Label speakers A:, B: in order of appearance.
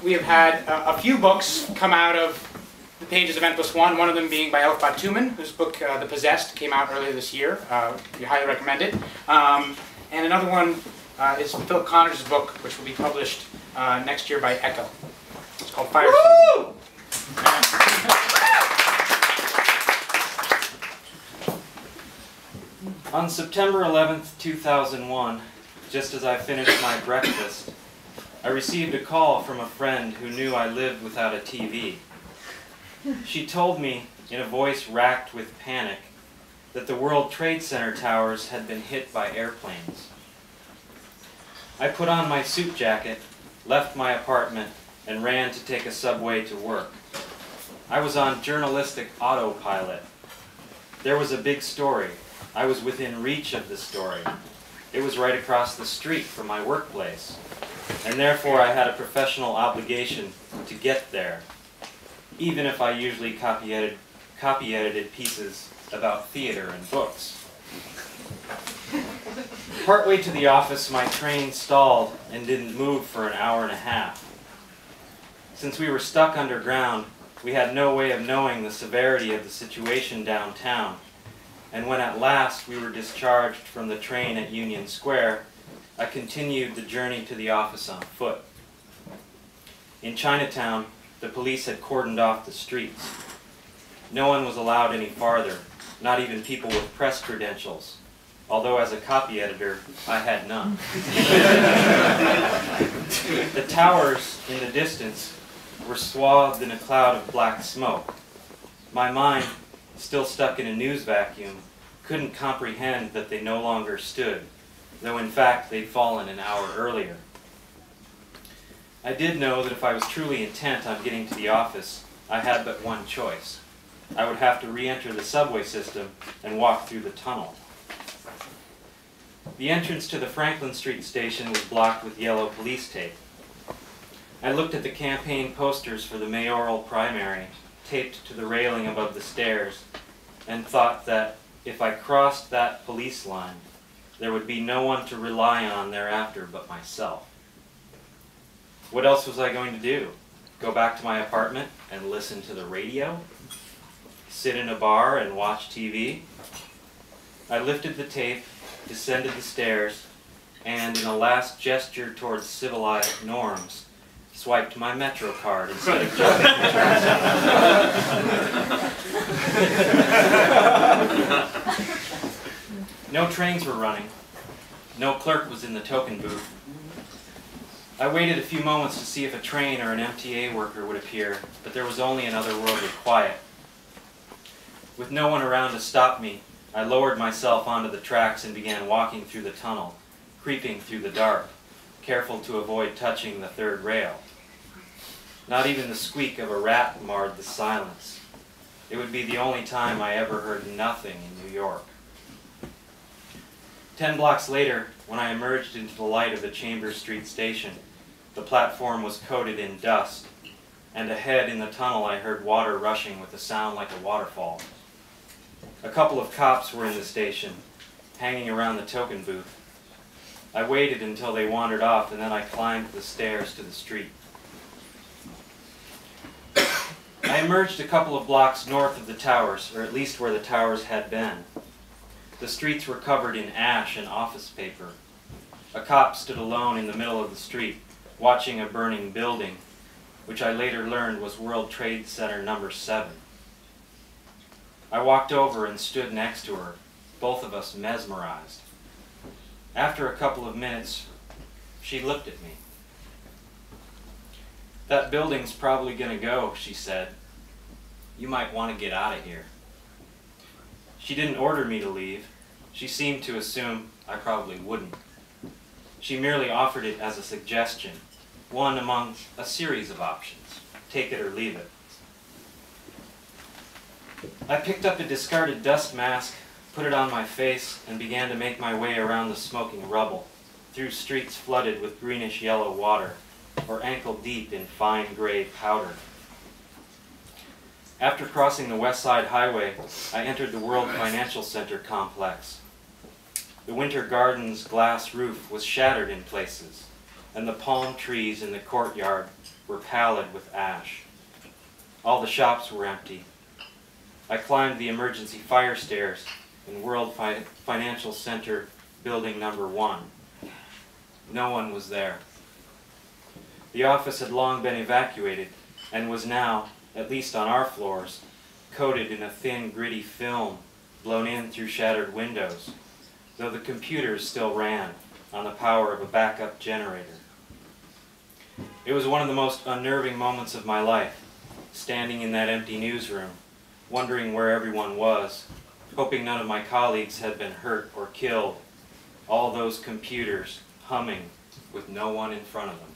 A: we have had a few books come out of the pages of N+1, one of them being by Elfbad Tuman, whose book, The Possessed, came out earlier this year. We highly recommend it. And another one is Philip Connors' book, which will be published next year by Echo. It's called Fire.
B: On September 11th, 2001, just as I finished my breakfast, I received a call from a friend who knew I lived without a TV. She told me, in a voice racked with panic, that the World Trade Center towers had been hit by airplanes. I put on my suit jacket, left my apartment, and ran to take a subway to work. I was on journalistic autopilot. There was a big story. I was within reach of the story. It was right across the street from my workplace, and therefore I had a professional obligation to get there, even if I usually copy edited pieces about theater and books. Partway to the office, my train stalled and didn't move for an hour and a half. Since we were stuck underground, we had no way of knowing the severity of the situation downtown, and when at last we were discharged from the train at Union Square, I continued the journey to the office on foot. In Chinatown, the police had cordoned off the streets. No one was allowed any farther, not even people with press credentials, although as a copy editor, I had none. The towers in the distance were swathed in a cloud of black smoke. My mind, still stuck in a news vacuum, couldn't comprehend that they no longer stood, though in fact they'd fallen an hour earlier. I did know that if I was truly intent on getting to the office, I had but one choice. I would have to re-enter the subway system and walk through the tunnel. The entrance to the Franklin Street station was blocked with yellow police tape. I looked at the campaign posters for the mayoral primary, taped to the railing above the stairs, and thought that if I crossed that police line, there would be no one to rely on thereafter but myself. What else was I going to do? Go back to my apartment and listen to the radio? Sit in a bar and watch TV? I lifted the tape, descended the stairs, and in a last gesture towards civilized norms, swiped my Metro card instead of jumping the turnstile. No trains were running. No clerk was in the token booth. I waited a few moments to see if a train or an MTA worker would appear, but there was only an otherworldly quiet. With no one around to stop me, I lowered myself onto the tracks and began walking through the tunnel, creeping through the dark, careful to avoid touching the third rail. Not even the squeak of a rat marred the silence. It would be the only time I ever heard nothing in New York. 10 blocks later, when I emerged into the light of the Chambers Street station, the platform was coated in dust, and ahead in the tunnel I heard water rushing with a sound like a waterfall. A couple of cops were in the station, hanging around the token booth. I waited until they wandered off, and then I climbed the stairs to the street. I emerged a couple of blocks north of the towers, or at least where the towers had been. The streets were covered in ash and office paper. A cop stood alone in the middle of the street, watching a burning building, which I later learned was World Trade Center No. 7. I walked over and stood next to her, both of us mesmerized. After a couple of minutes, she looked at me. "That building's probably gonna go," she said. "You might want to get out of here." She didn't order me to leave. She seemed to assume I probably wouldn't. She merely offered it as a suggestion, one among a series of options. Take it or leave it. I picked up a discarded dust mask, put it on my face, and began to make my way around the smoking rubble, through streets flooded with greenish-yellow water, or ankle-deep in fine gray powder. After crossing the West Side Highway, I entered the World Financial Center complex. The Winter Garden's glass roof was shattered in places. and the palm trees in the courtyard were pallid with ash. All the shops were empty. I climbed the emergency fire stairs in World Financial Center building number 1. No one was there. The office had long been evacuated and was now, at least on our floors, coated in a thin, gritty film blown in through shattered windows, though the computers still ran on the power of a backup generator. It was one of the most unnerving moments of my life, standing in that empty newsroom, wondering where everyone was, hoping none of my colleagues had been hurt or killed, all those computers humming with no one in front of them.